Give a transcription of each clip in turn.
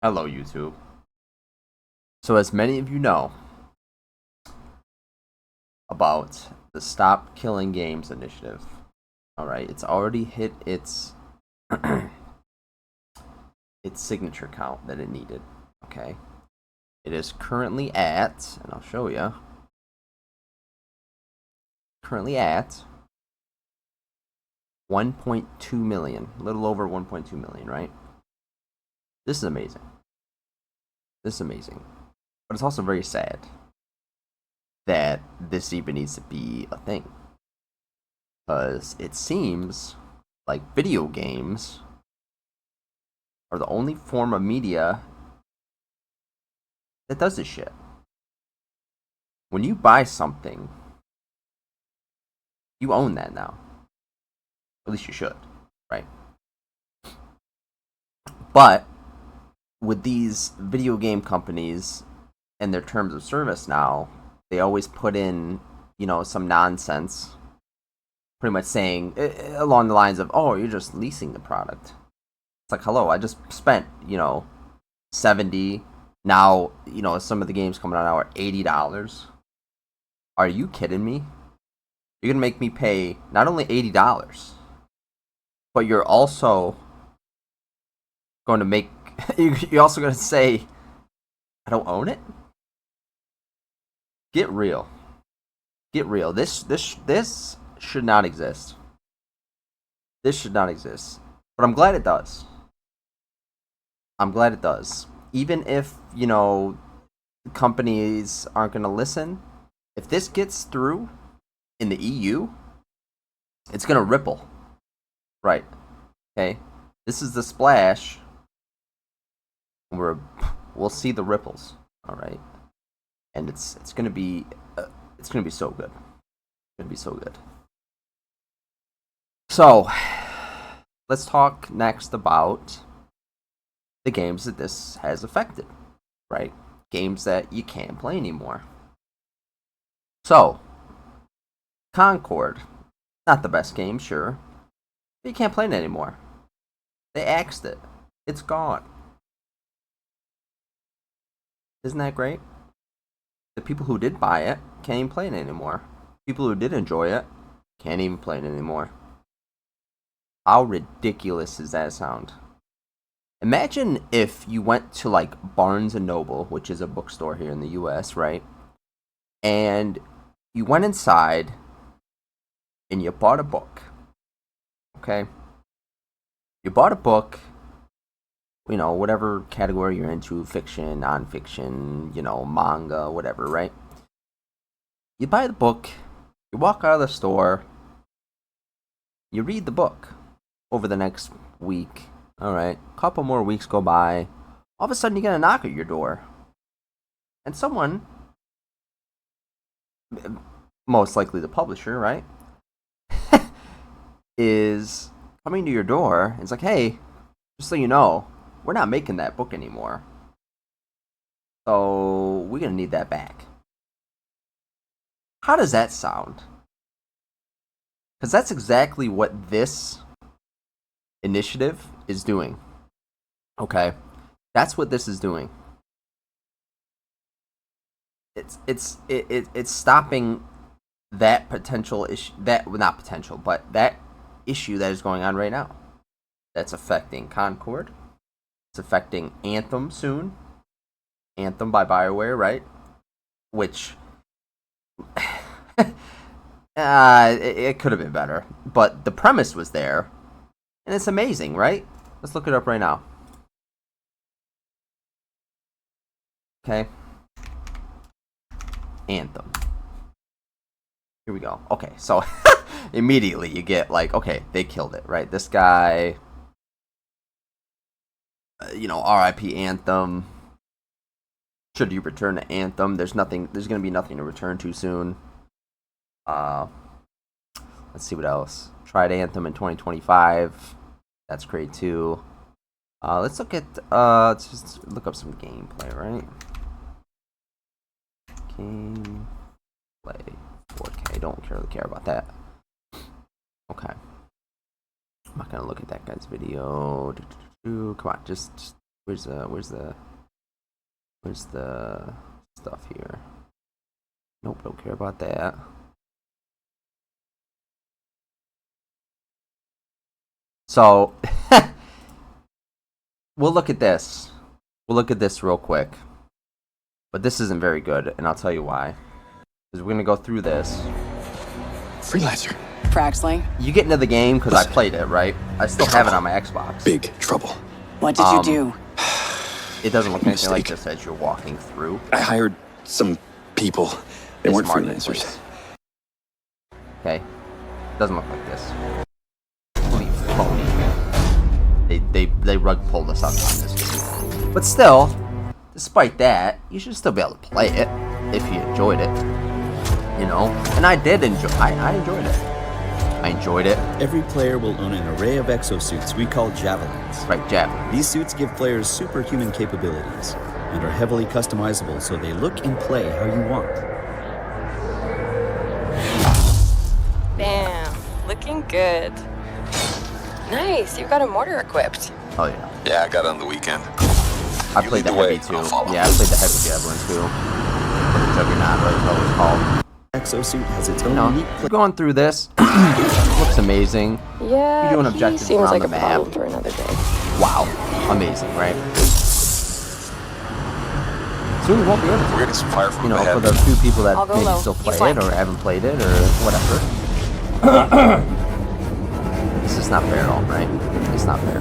Hello, YouTube. So, as many of you know about the Stop Killing Games initiative, alright, it's already hit its its signature count that it needed. Okay. It is currently at, and I'll show you, currently at 1.2 million, a little over 1.2 million, right? This is amazing. This is amazing. But it's also very sad that this even needs to be a thing. Because it seems like video games are the only form of media that does this shit. When you buy something, you own that now. At least you should, right? But with these video game companies and their terms of service now, they always put in, some nonsense, pretty much saying along the lines of, "Oh, you're just leasing the product." It's like, hello, I just spent, 70. Now, some of the games coming out now are $80. Are you kidding me? You're gonna make me pay not only $80, but you're also going to make you're also going to say I don't own it? Get real. Get real. This should not exist. This should not exist. But I'm glad it does. I'm glad it does. Even if, companies aren't going to listen, if this gets through in the EU, it's going to ripple. Right. Okay. This is the splash. We'll see the ripples. All right. And it's going to be so good. It's going to be so good. So, let's talk next about the games that this has affected, right? Games that you can't play anymore. So, Concord, not the best game, sure, but you can't play it anymore. They axed it. It's gone. Isn't that great? The people who did buy it can't even play it anymore. People who did enjoy it can't even play it anymore. How ridiculous does that sound? Imagine if you went to like Barnes and Noble, which is a bookstore here in the US, right? And you went inside and you bought a book. Okay? You bought a book, whatever category you're into, fiction, nonfiction, manga, whatever, right? You buy the book, you walk out of the store, you read the book over the next week. All right, a couple more weeks go by. All of a sudden, you get a knock at your door. And someone, most likely the publisher, right, is coming to your door. It's like, hey, just so you know, we're not making that book anymore. So we're going to need that back. How does that sound? Because that's exactly what this initiative is doing. Okay? That's what this is doing. It's stopping that potential issue, not potential, but that issue that is going on right now. That's affecting Concord. It's affecting Anthem soon. Anthem by BioWare, right? Which it could have been better, but the premise was there, and it's amazing, right? Let's look it up right now. Okay. Anthem. Here we go. Okay, so immediately you get like, okay, they killed it, right? This guy, R.I.P. Anthem. Should you return to Anthem? There's going to be nothing to return to soon. Let's see what else. Tried Anthem in 2025. That's great too. Let's look at let's just look up some gameplay, right? Gameplay 4K. Don't really care about that. Okay. I'm not gonna look at that guy's video. Come on, just Where's the stuff here? Nope, don't care about that. So, we'll look at this. We'll look at this real quick. But this isn't very good, and I'll tell you why. Because we're going to go through this. Freelancer. Fraxley. You get into the game because I played it, right? I still have it on my Xbox. Big trouble. What did you do? It doesn't look anything like this as you're walking through. I hired some people. They weren't freelancers. Okay. Doesn't look like this. Please, phony. They rug pulled us up on this game. But still, despite that, you should still be able to play it if you enjoyed it. You know? And I did enjoy I enjoyed it. I enjoyed it. Every player will own an array of exosuits we call javelins. Right, javelins. These suits give players superhuman capabilities and are heavily customizable so they look and play how you want. Bam, looking good. Nice, you've got a mortar equipped. Oh yeah. Yeah, I got it on the weekend. I played the heavy too. Yeah, I played the heavy javelin too. Or the juggernaut, whatever it was called. Exosuit has its own unique We're going through this. Looks amazing. Yeah, You're doing he objectives seems around like the a map. problem for another day. Wow. Amazing, right? Soon we won't be able to. We're getting some fire from You know, ahead. for the few people that I'll go maybe low. still You play it flank. or haven't played it or whatever. This is not fair at all, right? It's not fair.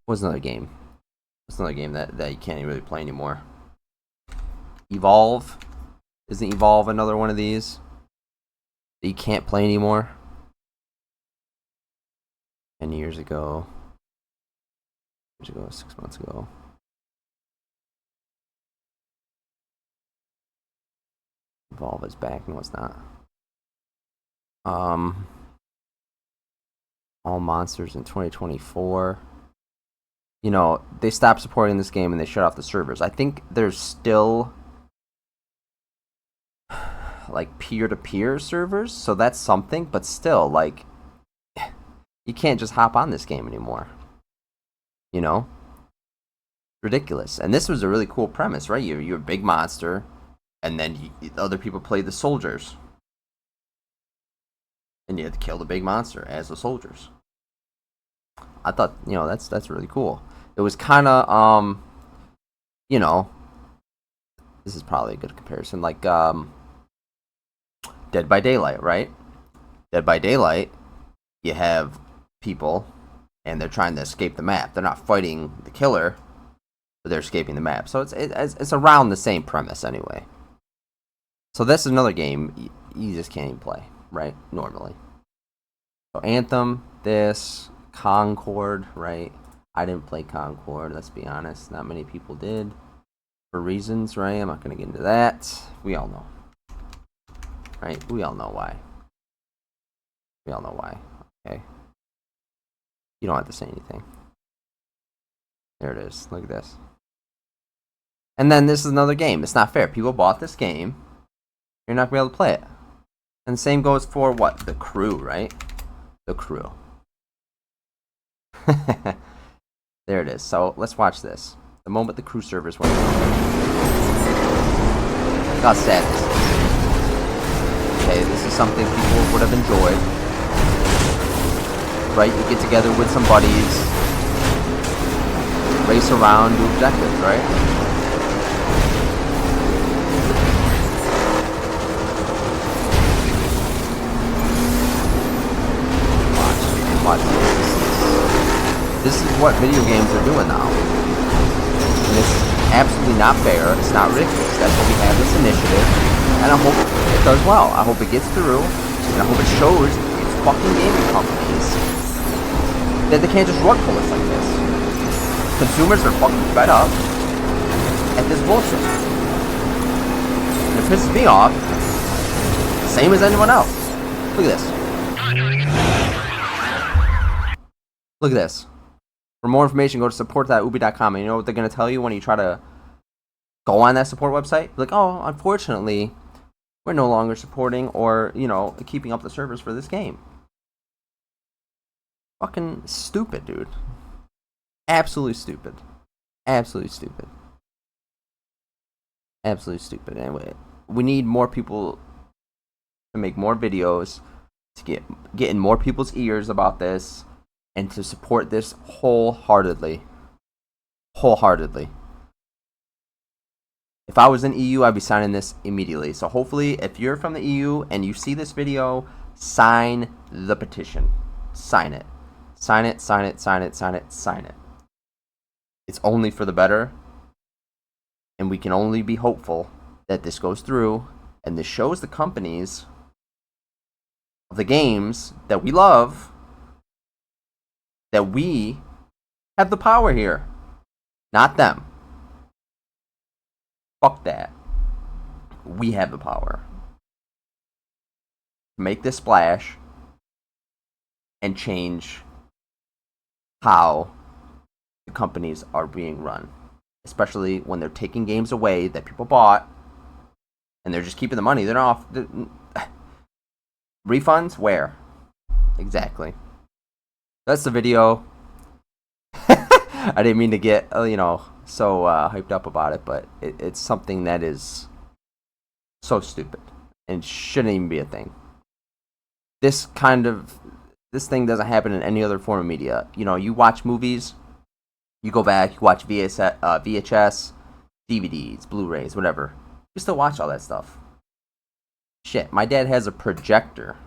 What's another game? What's another game that you can't really play anymore? Evolve? Isn't Evolve another one of these that you can't play anymore? 10 years ago. 6 months ago. Evolve is back. No, it's not. All monsters in 2024. You know, they stopped supporting this game and they shut off the servers. I think there's still like peer-to-peer servers, so that's something, but still, like, you can't just hop on this game anymore. You know? Ridiculous. And this was a really cool premise, right? You're a big monster, and then other people play the soldiers. And you had to kill the big monster as the soldiers. I thought, you know, that's really cool. It was kind of, you know, this is probably a good comparison, like, Dead by Daylight, right? Dead by Daylight, you have people, and they're trying to escape the map. They're not fighting the killer, but they're escaping the map. So it's around the same premise anyway. So this is another game you just can't even play, right? Normally. So Anthem, this, Concord, right? I didn't play Concord, let's be honest. Not many people did. For reasons, right? I'm not going to get into that. We all know. Right? We all know why. We all know why. Okay? You don't have to say anything. There it is. Look at this. And then this is another game. It's not fair. People bought this game. You're not going to be able to play it. And the same goes for what? The Crew, right? The Crew. There it is. So let's watch this. The moment the Crew servers went down. Look how sad this is. Okay, this is something people would have enjoyed. Right? You get together with some buddies, race around, do objectives, right? Watch this. This is what video games are doing now. And it's absolutely not fair. It's not ridiculous. That's why we have this initiative. And I hope it does well. I hope it gets through. And I hope it shows these fucking gaming companies that they can't just rug pull us like this. Consumers are fucking fed up at this bullshit. And it pisses me off. Same as anyone else. Look at this. Look at this. For more information, go to support.ubi.com. And you know what they're going to tell you when you try to go on that support website? Like, oh, unfortunately, we're no longer supporting or, you know, keeping up the servers for this game. Fucking stupid, dude. Absolutely stupid. Absolutely stupid. Absolutely stupid. And we need more people to make more videos, to get in more people's ears about this, and to support this wholeheartedly. Wholeheartedly. If I was in EU, I'd be signing this immediately. So hopefully, if you're from the EU and you see this video, sign the petition. Sign it. Sign it, sign it, sign it, sign it, sign it. It's only for the better. And we can only be hopeful that this goes through and this shows the companies of the games that we love that we have the power here. Not them. Fuck that. We have the power. Make this splash and change how the companies are being run. Especially when they're taking games away that people bought and they're just keeping the money. They're not off. Refunds? Where? Exactly. That's the video. I didn't mean to get, so hyped up about it, but it's something that is so stupid and shouldn't even be a thing. This thing doesn't happen in any other form of media. You watch movies, you go back, you watch VHS, DVDs, Blu-rays, whatever. You still watch all that stuff. Shit, my dad has a projector,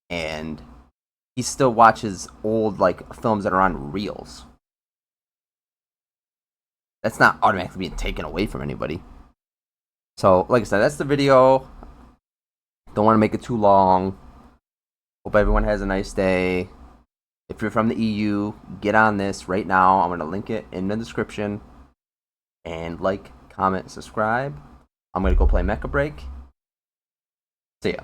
and he still watches old films that are on reels. That's not automatically being taken away from anybody. So, like I said, that's the video. Don't want to make it too long. Hope everyone has a nice day. If you're from the EU, get on this right now. I'm going to link it in the description. And comment, subscribe. I'm going to go play Mecha Break. See ya.